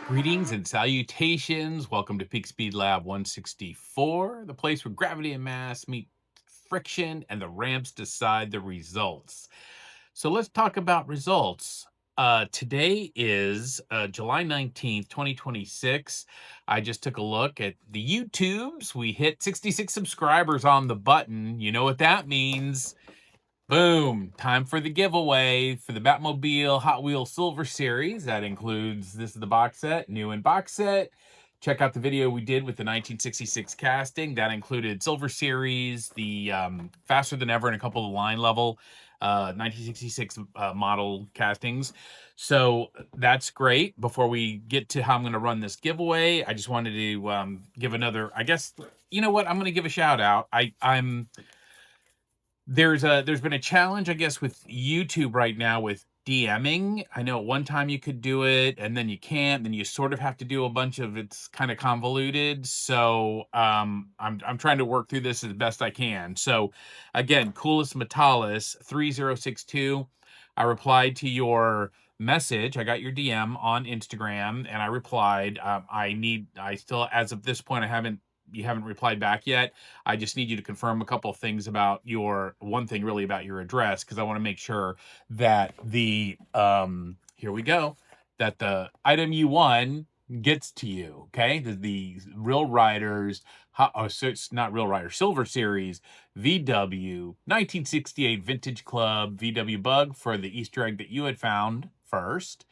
Greetings and salutations. Welcome to Peak Speed Lab 164, the place where gravity and mass meet friction and the ramps decide the results. So let's talk about results. Today is July 19th, 2026. I just took a look at the YouTubes. We hit 66 subscribers on the button. You know what that means. Boom! Time for the giveaway for the Batmobile Hot Wheels Silver Series. That includes, this is the box set, new in box set. Check out the video we did with the 1966 casting. That included Silver Series, the Faster Than Ever, and a couple of line level 1966 model castings. So that's great. Before we get to how I'm going to run this giveaway, I just wanted to give another, I guess, you know what? I'm going to give a shout out. There's been a challenge, I guess, with YouTube right now with DMing. I know at one time you could do it and then you can't, then you sort of have to do a bunch of it's kind of convoluted. So I'm trying to work through this as best I can. So again, Coolest Metalis 3062. I replied to your message. I got your DM on Instagram and I replied. I still, as of this point, you haven't replied back yet. I just need you to confirm a couple of things about one thing really about your address, because I want to make sure that here we go, that the item you won gets to you. Okay, the Real Riders, so it's not Real Rider Silver Series VW 1968 Vintage Club VW Bug for the Easter egg that you had found first.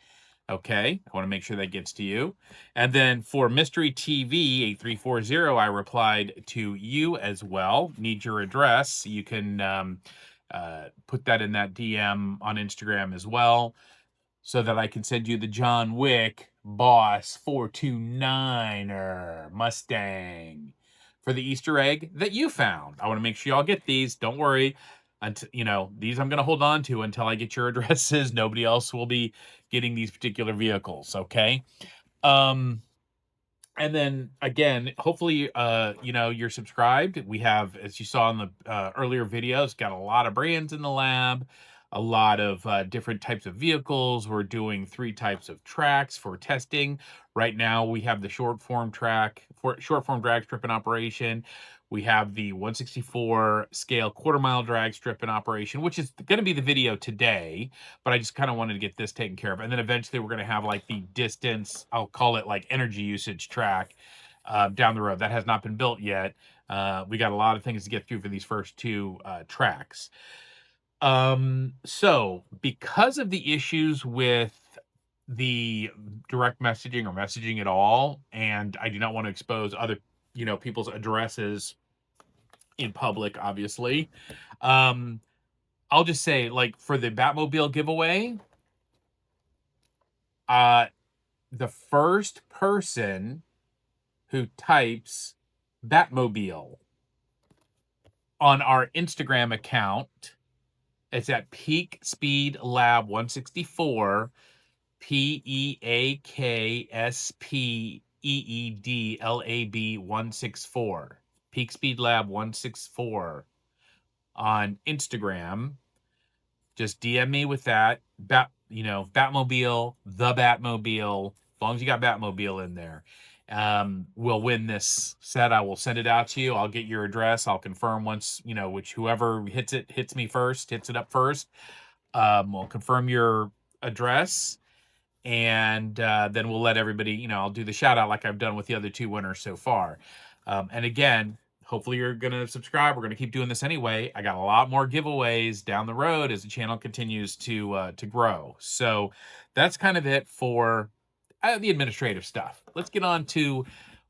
Okay, I want to make sure that gets to you. And then for Mystery TV 8340, I replied to you as well. Need your address. You can put that in that DM on Instagram as well, so that I can send you the John Wick Boss 429er Mustang for the Easter egg that you found. I want to make sure y'all get these. Don't worry. Until, these I'm going to hold on to until I get your addresses. Nobody else will be getting these particular vehicles. Okay. Um, and then again, hopefully, you're subscribed. We have, as you saw in the earlier videos, got a lot of brands in the lab, a lot of different types of vehicles. We're doing 3 types of tracks for testing. Right now, we have the short form drag strip in operation. We have the 164 scale quarter-mile drag strip in operation, which is going to be the video today, but I just kind of wanted to get this taken care of. And then eventually we're going to have like the distance, I'll call it like energy usage track down the road. That has not been built yet. We got a lot of things to get through for these first 2 tracks. So because of the issues with the direct messaging or messaging at all, and I do not want to expose other people's addresses in public, obviously. I'll just say, like, for the Batmobile giveaway, the first person who types Batmobile on our Instagram account, it's at Peak Speed Lab 164, PeakSpeedLab 164. Peak Speed Lab 164 on Instagram. Just DM me with that. Batmobile, the Batmobile. As long as you got Batmobile in there, we'll win this set. I will send it out to you. I'll get your address. I'll confirm once, whoever hits it up first. We'll confirm your address, and then we'll let everybody, I'll do the shout out like I've done with the other 2 winners so far. And again, hopefully you're going to subscribe. We're going to keep doing this anyway. I got a lot more giveaways down the road as the channel continues to grow. So that's kind of it for the administrative stuff. Let's get on to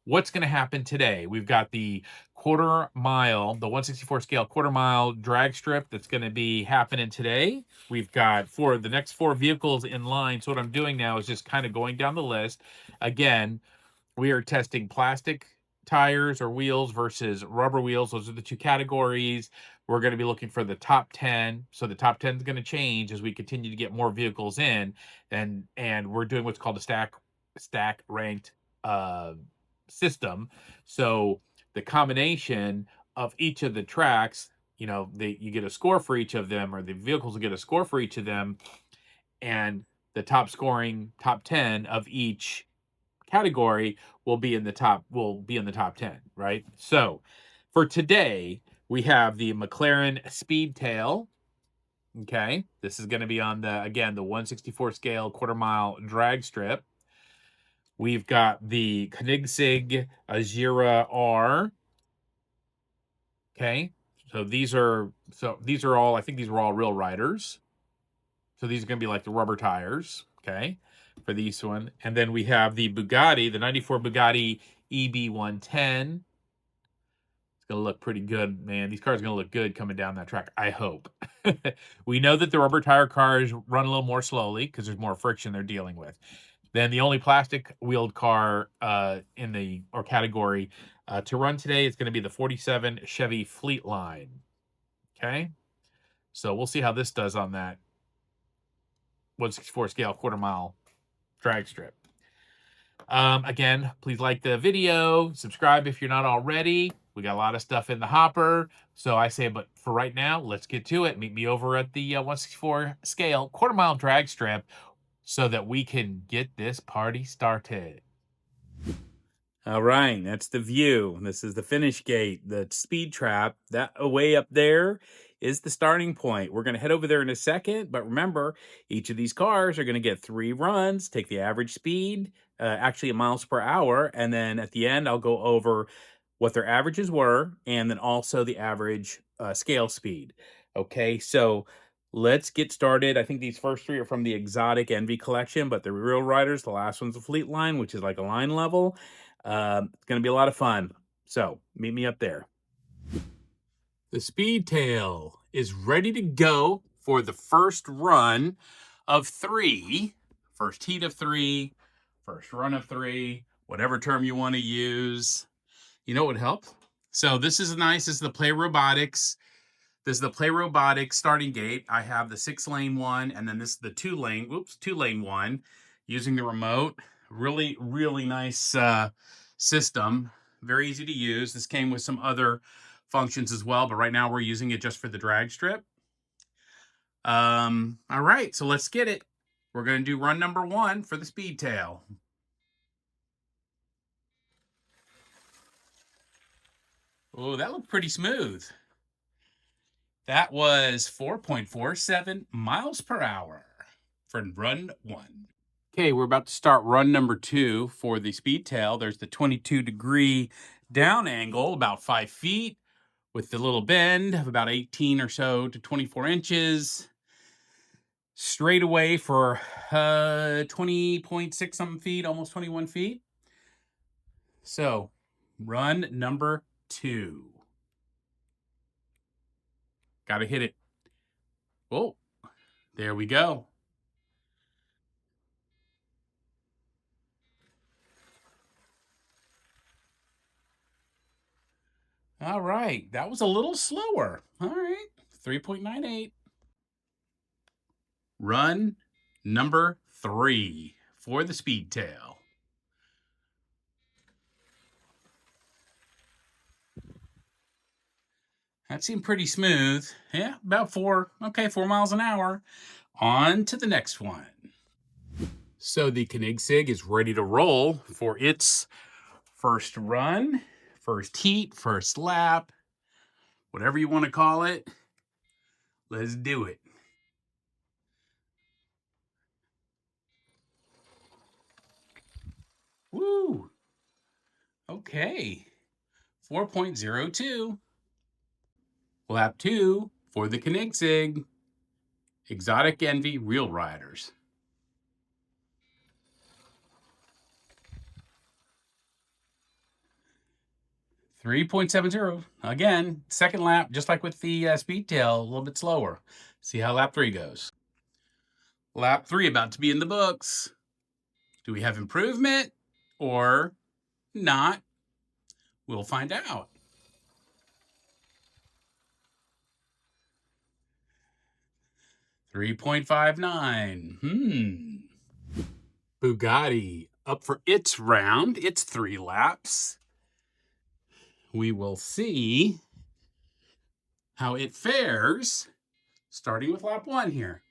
what's going to happen today. We've got the the 164 scale quarter mile drag strip that's going to be happening today. We've got for the next 4 vehicles in line. So what I'm doing now is just kind of going down the list. Again, we are testing plastic tires or wheels versus rubber wheels. Those are the 2 categories. We're going to be looking for the top 10. So the top 10 is going to change as we continue to get more vehicles in, and we're doing what's called a stack ranked system. So the combination of each of the tracks, you get a score for each of them, or the vehicles will get a score for each of them, and the top 10 of each category will be in the top 10, right? So for today, we have the McLaren Speedtail. Okay, this is going to be on the 164 scale quarter-mile drag strip. We've got the Koenigsegg Agera R. Okay, so these are all, I think these were all real riders. So these are going to be like the rubber tires, okay, for these one. And then we have the Bugatti, the 94 Bugatti EB110. It's going to look pretty good, man. These cars are going to look good coming down that track, I hope. We know that the rubber tire cars run a little more slowly because there's more friction they're dealing with. Then the only plastic wheeled car in the category to run today is going to be the 47 Chevy Fleetline. Okay, so we'll see how this does on that 164 scale quarter-mile drag strip. Again, please like the video, subscribe if you're not already. We got a lot of stuff in the hopper. So I say, but for right now, let's get to it. Meet me over at the 164 scale quarter-mile drag strip so that we can get this party started. All right, that's the view. This is the finish gate, the speed trap. That way up there is the starting point. We're going to head over there in a second, but remember, each of these cars are going to get 3 runs, take the average speed, actually in miles per hour, and then at the end, I'll go over what their averages were, and then also the average scale speed. Okay, so let's get started. I think these first 3 are from the Exotic Envy collection, but the real riders, the last one's a Fleetline, which is like a line level. It's going to be a lot of fun. So meet me up there. The Speedtail is ready to go for the first run of 3. First heat of 3, first run of 3, whatever term you want to use. You know what would help? So this is nice. This is the Play Robotics. This is the Play Robotics starting gate. I have the 6-lane one, and then this is the 2-lane one using the remote. Really, really nice system. Very easy to use. This came with some other functions as well, but right now we're using it just for the drag strip. All right, so let's get it. We're going to do run number 1 for the Speedtail. Oh, that looked pretty smooth. That was 4.47 miles per hour for run 1. Okay, we're about to start run number 2 for the Speedtail. There's the 22-degree down angle, about 5 feet, with the little bend of about 18 or so to 24 inches. Straight away for 20.6 something feet, almost 21 feet. So, run number 2. Got to hit it. Oh, there we go. All right, that was a little slower. All right, 3.98. Run number 3 for the Speedtail. That seemed pretty smooth. Yeah, about 4 miles an hour. On to the next one. So the Koenigsegg is ready to roll for its first run, first heat, first lap, whatever you want to call it. Let's do it. Woo! Okay. 4.02. Lap 2 for the Koenigsegg Exotic Envy Real Riders. 3.70. Again, second lap, just like with the Speedtail, a little bit slower. See how lap 3 goes. Lap 3 about to be in the books. Do we have improvement or not? We'll find out. $3.59. Bugatti up for its round, its 3 laps. We will see how it fares, starting with lap 1 here.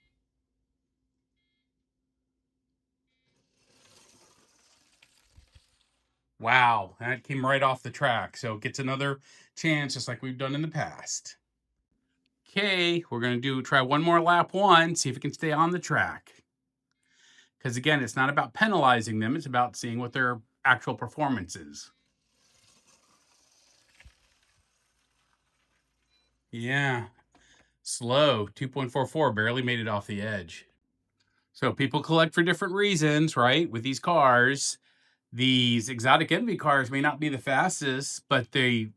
Wow, that came right off the track. So it gets another chance just like we've done in the past. Okay, we're going to try one more lap one, see if it can stay on the track. Because again, it's not about penalizing them, it's about seeing what their actual performance is. Yeah, slow, 2.44, barely made it off the edge. So people collect for different reasons, right? With these cars, these exotic envy cars may not be the fastest, but they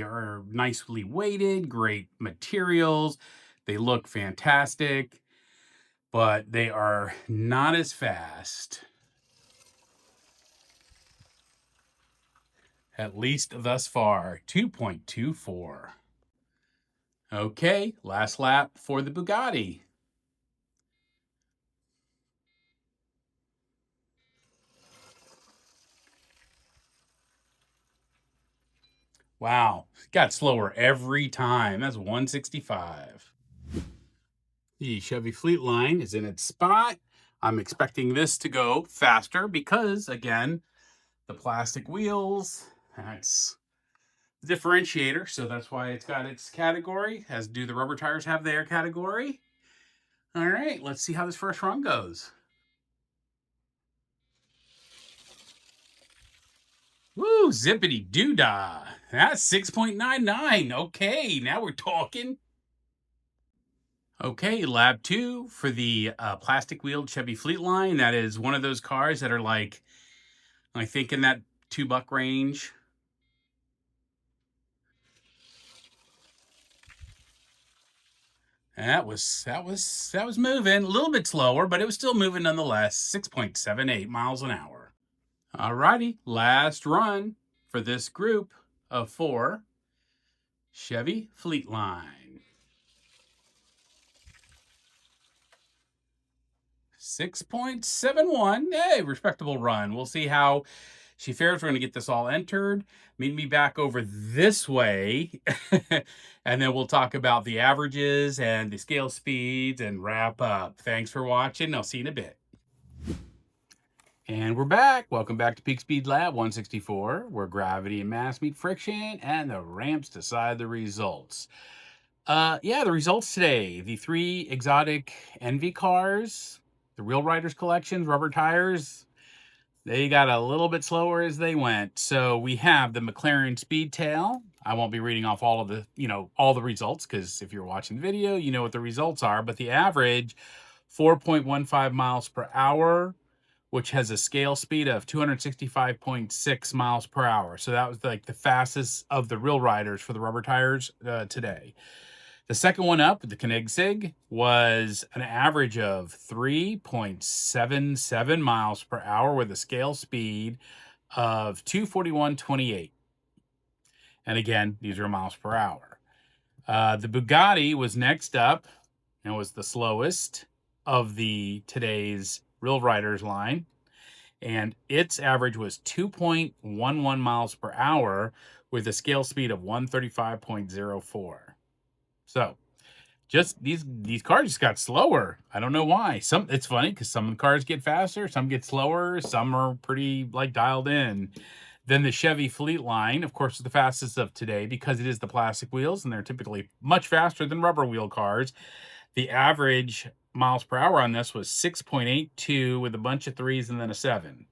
are nicely weighted, great materials. They look fantastic, but they are not as fast. At least thus far, 2.24. Okay, last lap for the Bugatti. Wow, got slower every time. That's 165. The Chevy Fleetline is in its spot. I'm expecting this to go faster because, again, the plastic wheels, that's the differentiator. So that's why it's got its category, as do the rubber tires have their category. All right, let's see how this first run goes. Woo, zippity doo-dah. That's 6.99. Okay, now we're talking. Okay, lap two for the plastic wheeled Chevy Fleetline. That is one of those cars that are like, I think in that $2 range. That was moving a little bit slower, but it was still moving nonetheless. 6.78 miles an hour. Alrighty, last run for this group of four Chevy Fleetline. 6.71. Hey, respectable run. We'll see how she fares. We're going to get this all entered. Meet me back over this way. And then we'll talk about the averages and the scale speeds and wrap up. Thanks for watching. I'll see you in a bit. And we're back. Welcome back to Peak Speed Lab 164, where gravity and mass meet friction and the ramps decide the results. Yeah, the results today. The three exotic Envy cars, the Real Riders collections, rubber tires, they got a little bit slower as they went. So we have the McLaren Speedtail. I won't be reading off all of the, all the results, because if you're watching the video, you know what the results are. But the average, 4.15 miles per hour, which has a scale speed of 265.6 miles per hour. So that was like the fastest of the Real Riders for the rubber tires today. The second one up, the Koenigsegg, was an average of 3.77 miles per hour with a scale speed of 241.28. And again, these are miles per hour. The Bugatti was next up and was the slowest of the today's Real Riders line. And its average was 2.11 miles per hour with a scale speed of 135.04. So just these cars just got slower. I don't know why. It's funny because some of the cars get faster, some get slower, some are pretty like dialed in. Then the Chevy Fleetline, of course, is the fastest of today because it is the plastic wheels and they're typically much faster than rubber wheel cars. The average miles per hour on this was 6.82 with a bunch of threes and then a 7.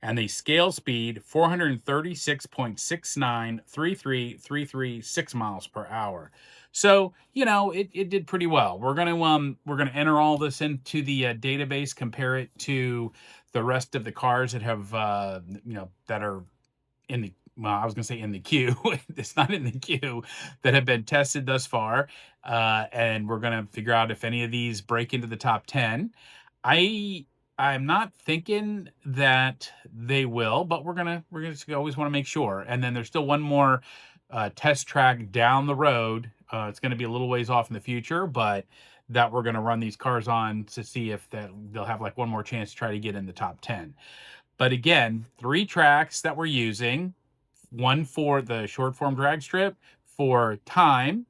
And the scale speed 436.69333336 miles per hour. So it did pretty well. We're gonna enter all this into the database, compare it to the rest of the cars that have that are in the, well, I was gonna say in the queue. It's not in the queue, that have been tested thus far, and we're gonna figure out if any of these break into the top 10. I'm not thinking that they will, but we're just always want to make sure. And then there's still one more test track down the road. It's going to be a little ways off in the future, but that we're going to run these cars on to see if they'll have like one more chance to try to get in the top 10. But again, 3 tracks that we're using, one for the short form drag strip for time.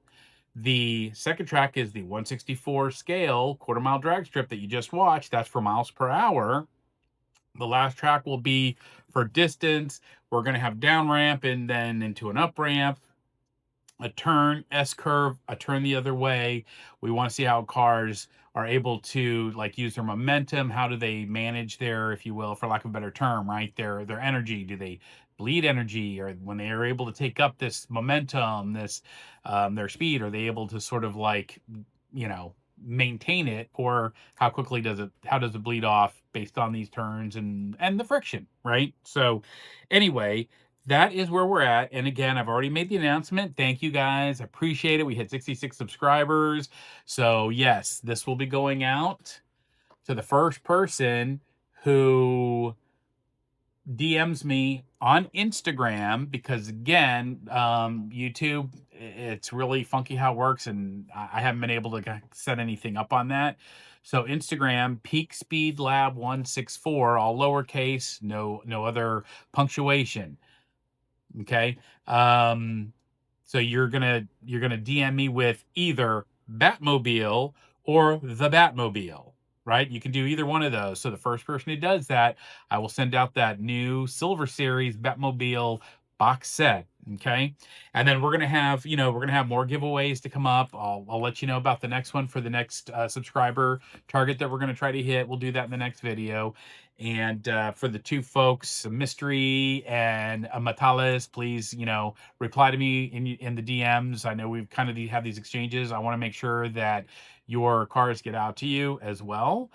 The second track is the 164 scale quarter mile drag strip that you just watched. That's for miles per hour. The last track will be for distance. We're going to have down ramp and then into an up ramp, a turn, S curve, a turn the other way. We want to see how cars are able to like use their momentum. How do they manage their, if you will, for lack of a better term, right? Their energy. Do they bleed energy, or when they are able to take up this momentum, this their speed, are they able to sort of like, you know, maintain it, or how does it bleed off based on these turns and the friction, right? So anyway, that is where we're at. And again, I've already made the announcement. Thank you guys. I appreciate it. We hit 66 subscribers. So yes, this will be going out to the first person who DMs me on Instagram, because again, YouTube, it's really funky how it works, and I haven't been able to set anything up on that. So Instagram, Peak Speed Lab 164, all lowercase, no other punctuation. Okay. So you're gonna DM me with either Batmobile or the Batmobile, right? You can do either one of those. So the first person who does that, I will send out that new Silver Series Batmobile box set. Okay. And then we're gonna have, we're gonna have more giveaways to come up. I'll let you know about the next one for the next subscriber target that we're gonna try to hit. We'll do that in the next video. And for the two folks, Mystery and Matalis, please, reply to me in the DMs. I know we've kind of have these exchanges. I want to make sure that your cars get out to you as well.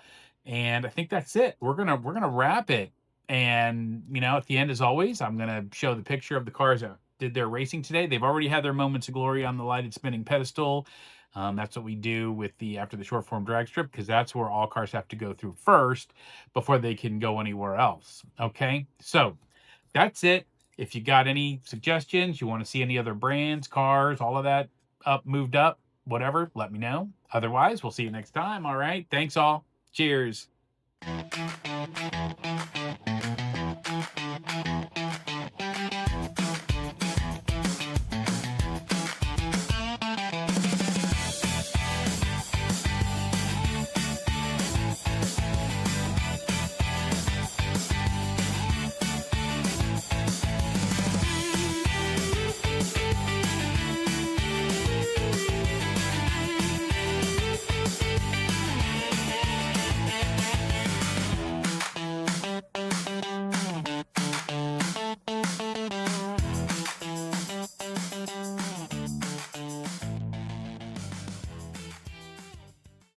And I think that's it. We're gonna wrap it. And at the end, as always, I'm gonna show the picture of the cars that did their racing today. They've already had their moments of glory on the lighted spinning pedestal. That's what we do with after the short form drag strip, because that's where all cars have to go through first before they can go anywhere else. Okay, so that's it. If you got any suggestions, you want to see any other brands, cars, all of that moved up, whatever, let me know. Otherwise, we'll see you next time. All right, thanks all. Cheers.